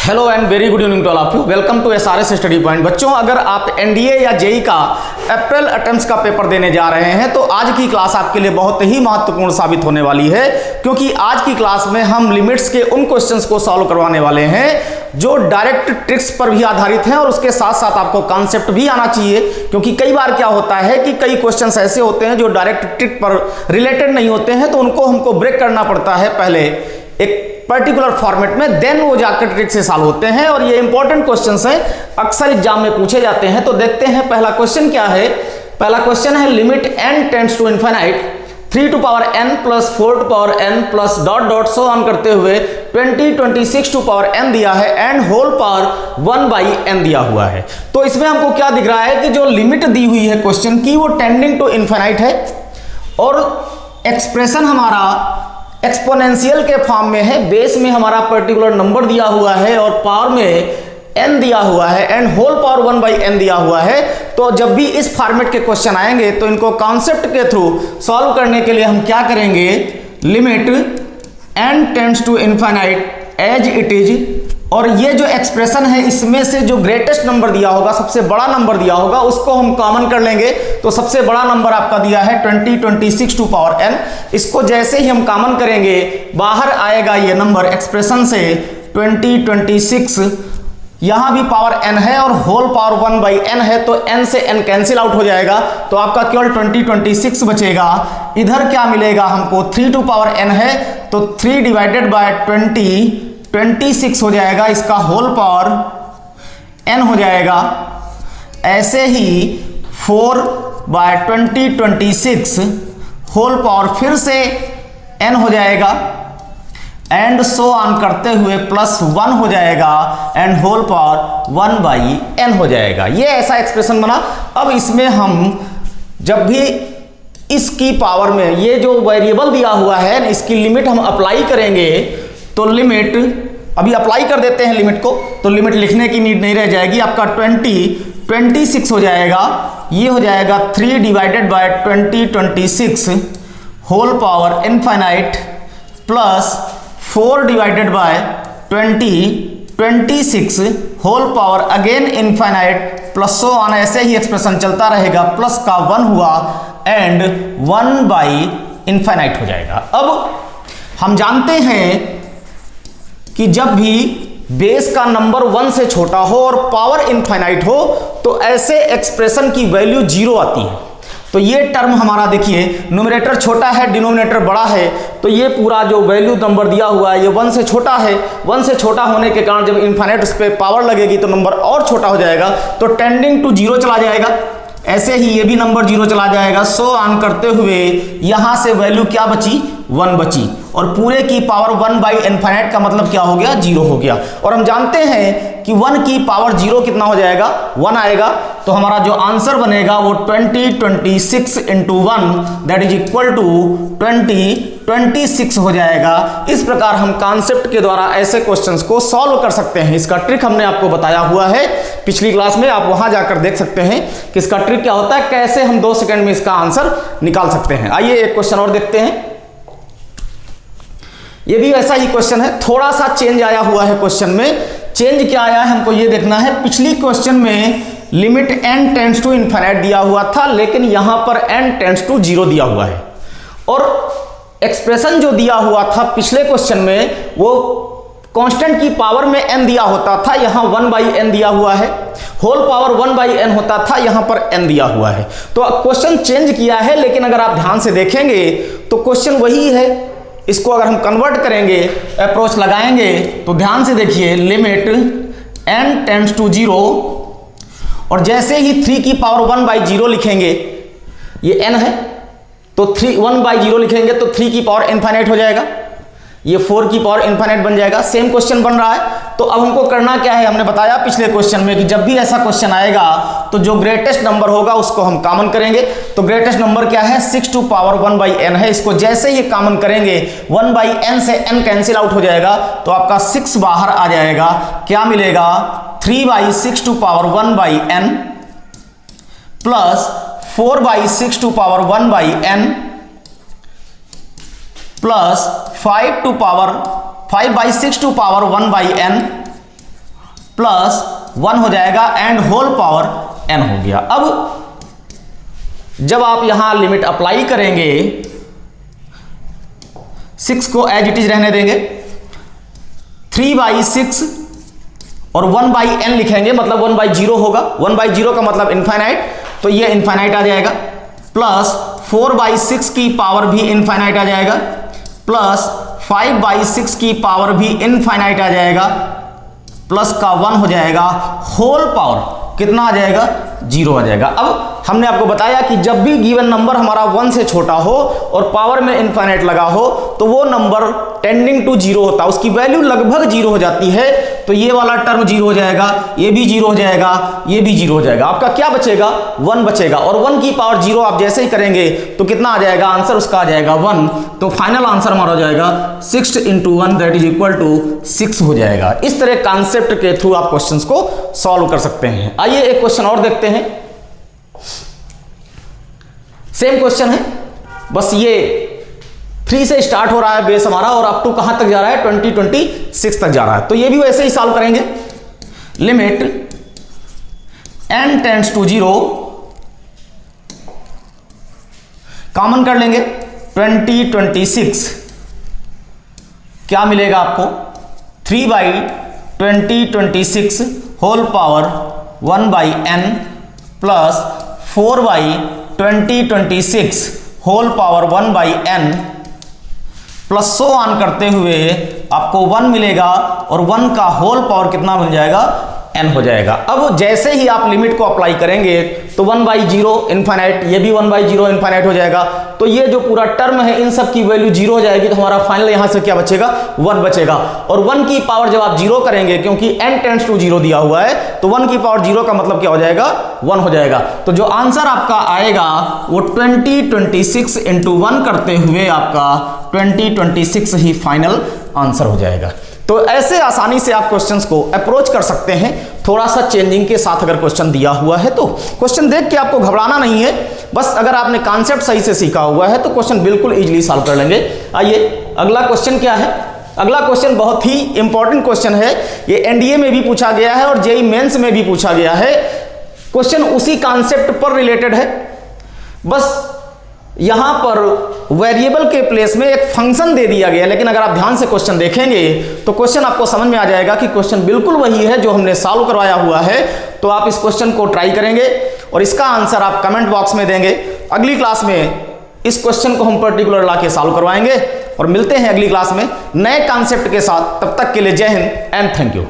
Hello and very good evening to all of you. Welcome to SRS study point. बच्चों, अगर आप NDA या JEE का अप्रैल attempts का पेपर देने जा रहे हैं तो आज की क्लास आपके लिए बहुत ही महत्वपूर्ण साबित होने वाली है, क्योंकि आज की क्लास में हम लिमिट्स के उन क्वेश्चंस को सॉल्व करवाने वाले हैं जो डायरेक्ट ट्रिक्स पर भी आधारित हैं और उसके साथ साथ आपको कॉन्सेप्ट भी आना चाहिए, क्योंकि कई बार क्या होता है कि कई क्वेश्चंस ऐसे होते हैं जो डायरेक्ट ट्रिक पर रिलेटेड नहीं होते हैं, तो उनको हमको ब्रेक करना पड़ता है पहले एक पर्टिकुलर फॉर्मेट में, देन वो जाकर ट्रिक से सॉल्व होते हैं। और ये इंपॉर्टेंट क्वेश्चंस हैं, अक्सर एग्जाम में पूछे जाते हैं। तो देखते हैं पहला क्वेश्चन क्या है। पहला क्वेश्चन है limit n tends to infinite 3 to power n plus 4 to power n plus dot dot so on करते हुए 20 26 टू पावर n दिया है एंड होल पावर 1/n दिया हुआ है। तो इसमें हमको क्या दिख रहा है कि जो लिमिट दी हुई है क्वेश्चन की वो टेंडिंग टू इनफाइनाइट है और एक्सप्रेशन हमारा एक्सपोनेंशियल के फॉर्म में है। बेस में हमारा पर्टिकुलर नंबर दिया हुआ है और पावर में n दिया हुआ है एंड होल पावर 1/n दिया हुआ है। तो जब भी इस फॉर्मेट के क्वेश्चन आएंगे तो इनको कॉन्सेप्ट के थ्रू सॉल्व करने के लिए हम क्या करेंगे, limit n tends to infinite as it is, और ये जो एक्सप्रेशन है इसमें से जो ग्रेटेस्ट नंबर दिया होगा, सबसे बड़ा नंबर दिया होगा, उसको हम कॉमन कर लेंगे। तो सबसे बड़ा नंबर आपका दिया है 20 26 टू पावर n। इसको जैसे ही हम कॉमन करेंगे बाहर आएगा ये नंबर एक्सप्रेशन से 20 26, यहां भी पावर n है और होल पावर 1/n है, तो n से n कैंसिल आउट हो जाएगा, तो आपका केवल 20 26 बचेगा। इधर क्या मिलेगा हमको, 3 टू पावर n है तो 3 डिवाइडेड बाय 20 26 हो जाएगा, इसका होल पावर n हो जाएगा। ऐसे ही 4/20 26 होल पावर फिर से n हो जाएगा एंड सो ऑन करते हुए प्लस 1 हो जाएगा एंड होल पावर 1/n हो जाएगा। ये ऐसा एक्सप्रेशन बना। अब इसमें हम जब भी इसकी पावर में ये जो वेरिएबल दिया हुआ है इसकी लिमिट हम अप्लाई करेंगे, तो लिमिट अभी अप्लाई कर देते हैं लिमिट को, तो लिमिट लिखने की नीड नहीं रह जाएगी। आपका 20 26 हो जाएगा, ये हो जाएगा 3 divided by 20 26 whole power infinite plus 4 divided by 20 26 whole power again infinite plus so on, ऐसे ही एक्सप्रेशन चलता रहेगा। प्लस का 1 हुआ एंड 1/इनफाइनाइट हो जाएगा। अब हम जानते हैं कि जब भी बेस का नंबर 1 से छोटा हो और पावर इनफाइनाइट हो तो ऐसे एक्सप्रेशन की वैल्यू 0 आती है। तो ये टर्म हमारा देखिए, न्यूमरेटर छोटा है डिनोमिनेटर बड़ा है, तो ये पूरा जो वैल्यू नंबर दिया हुआ है ये 1 से छोटा है। 1 से छोटा होने के कारण जब इनफाइनाइट उस पर पावर लगेगी तो नंबर और छोटा हो जाएगा, तो टेंडिंग टू 0 चला जाएगा। ऐसे ही ये भी नंबर 0 चला जाएगा। सो ऑन करते हुए यहां से वैल्यू क्या बची, 1 बची, और पूरे की पावर 1/इनफाइनाइट का मतलब क्या हो गया, 0 हो गया। और हम जानते हैं कि 1 की पावर 0 कितना हो जाएगा, 1 आएगा। तो हमारा जो आंसर बनेगा वो 20 26 into 1 that is equal to 20 26 हो जाएगा। इस प्रकार हम कॉन्सेप्ट के द्वारा ऐसे क्वेश्चंस को सॉल्व कर सकते हैं। इसका ट्रिक हमने आपको बताया हुआ है पिछली क्लास में, आप वहां जाकर देख सकते हैं कि इसका ट्रिक क्या होता है, कैसे हम 2 सेकंड में इसका आंसर निकाल सकते हैं। आइए एक क्वेश्चन और देखते हैं। ये भी ऐसा ही क्वेश्चन है, थोड़ा सा चेंज आया हुआ है क्वेश्चन में। चेंज क्या आया है हमको ये देखना है। पिछली क्वेश्चन में limit n tends to infinite दिया हुआ था, लेकिन यहां पर n टेंड्स टू 0 दिया हुआ है, और एक्सप्रेशन जो दिया हुआ था पिछले क्वेश्चन में वो कांस्टेंट की पावर में n दिया होता था, यहां 1/n दिया हुआ है। होल पावर 1/n होता था, यहां पर n दिया हुआ है। तो क्वेश्चन चेंज किया है, लेकिन अगर आप ध्यान से देखेंगे तो क्वेश्चन वही है। इसको अगर हम कन्वर्ट करेंगे, अप्रोच लगाएंगे, तो ध्यान से देखिए, लिमिट n टेंड्स टू 0, और जैसे ही 3 की पावर 1/0 लिखेंगे, ये n है तो 1/0 लिखेंगे तो 3 की पावर इनफाइनाइट हो जाएगा, ये 4 की पावर इनफाइनाइट बन जाएगा। सेम क्वेश्चन बन रहा है। तो अब हमको करना क्या है, हमने बताया पिछले क्वेश्चन में कि जब भी ऐसा क्वेश्चन आएगा तो जो ग्रेटेस्ट नंबर होगा उसको हम कॉमन करेंगे। तो ग्रेटेस्ट नंबर क्या है, 6 टू पावर 1/n है। इसको जैसे ही कॉमन करेंगे 1/n से n कैंसिल आउट हो जाएगा, तो आपका 6 बाहर आ जाएगा। क्या मिलेगा, 3/6 to power 1/n plus 4/6 to power 1/n plus 5/6 to power 1/n plus 1 हो जाएगा एंड होल पावर n हो गया। अब जब आप यहां लिमिट अप्लाई करेंगे, 6 को एज इट इज रहने देंगे, 3/6 और 1/n लिखेंगे, मतलब 1/0 होगा। 1/0 का मतलब इनफाइनाइट, तो ये इनफाइनाइट आ जाएगा। प्लस 4/6 की पावर भी इनफाइनाइट आ जाएगा, प्लस 5/6 की पावर भी इनफाइनाइट आ जाएगा, प्लस का 1 हो जाएगा, होल पावर कितना आ जाएगा, 0 आ जाएगा। अब हमने आपको बताया कि जब भी गिवन नंबर हमारा 1 से छोटा हो और पावर में इनफाइनाइट लगा हो तो वो नंबर टेंडिंग टू 0 होता है, उसकी वैल्यू लगभग 0 हो जाती है। तो ये वाला टर्म 0 हो जाएगा, ये भी 0 हो जाएगा, ये भी 0 हो जाएगा। आपका क्या बचेगा, 1 बचेगा। और 1 की पावर 0 आप जैसे ही करेंगे तो कितना आ जाएगा, आंसर उसका आ जाएगा 1। तो फाइनल आंसर हमारा हो जाएगा 6 × 1 दैट इज इक्वल टू 6 हो जाएगा। इस तरह कॉन्सेप्ट के थ्रू आप क्वेश्चंस को सॉल्व कर सकते हैं। आइए एक क्वेश्चन और देखते हैं। सेम क्वेश्चन है, बस ये 3 से स्टार्ट हो रहा है बेस हमारा और अप टू कहां तक जा रहा है, 2026 तक जा रहा है। तो ये भी वैसे ही सॉल्व करेंगे। Limit n tends to 0, common कर लेंगे 2026, क्या मिलेगा आपको, 3/2026 whole power 1/n plus 4/2026 whole power 1/n plus so on करते हुए आपको 1 मिलेगा और 1 का होल पावर कितना बन जाएगा, n हो जाएगा। अब जैसे ही आप लिमिट को अप्लाई करेंगे तो 1/0 इनफाइनाइट, ये भी 1/0 इनफाइनाइट हो जाएगा। तो ये जो पूरा टर्म है इन सब की वैल्यू 0 हो जाएगी। तो हमारा फाइनल यहां से क्या बचेगा, 1 बचेगा। और 1 की पावर जब आप 0 करेंगे, क्योंकि n टेंड्स टू 0 दिया हुआ है, तो 1 की पावर 0 का मतलब क्या हो जाएगा, 1 हो जाएगा। तो जो आंसर आपका आएगा वो 2026 × 1 करते हुए आपका 2026 ही फाइनल आंसर हो जाएगा। तो ऐसे आसानी से आप क्वेश्चंस को अप्रोच कर सकते हैं। थोड़ा सा चेंजिंग के साथ अगर क्वेश्चन दिया हुआ है तो क्वेश्चन देख के आपको घबराना नहीं है। बस अगर आपने कॉन्सेप्ट सही से सीखा हुआ है तो क्वेश्चन बिल्कुल इजीली सॉल्व कर लेंगे। आइए अगला क्वेश्चन क्या है। अगला क्वेश्चन बहुत ही इंपॉर्टेंट क्वेश्चन है। ये एनडीए में भी पूछा गया है और जेईई मेंस में भी पूछा गया है। क्वेश्चन उसी कॉन्सेप्ट पर रिलेटेड है, बस यहां पर वेरिएबल के प्लेस में एक फंक्शन दे दिया गया। लेकिन अगर आप ध्यान से क्वेश्चन देखेंगे तो क्वेश्चन आपको समझ में आ जाएगा कि क्वेश्चन बिल्कुल वही है जो हमने सॉल्व करवाया हुआ है। तो आप इस क्वेश्चन को ट्राई करेंगे और इसका आंसर आप कमेंट बॉक्स में देंगे। अगली क्लास में इस क्वेश्चन को हम पर्टिकुलर ला के सॉल्व करवाएंगे और मिलते हैं अगली क्लास में नए कॉन्सेप्ट के साथ। तब तक के लिए जय हिंद एंड थैंक यू।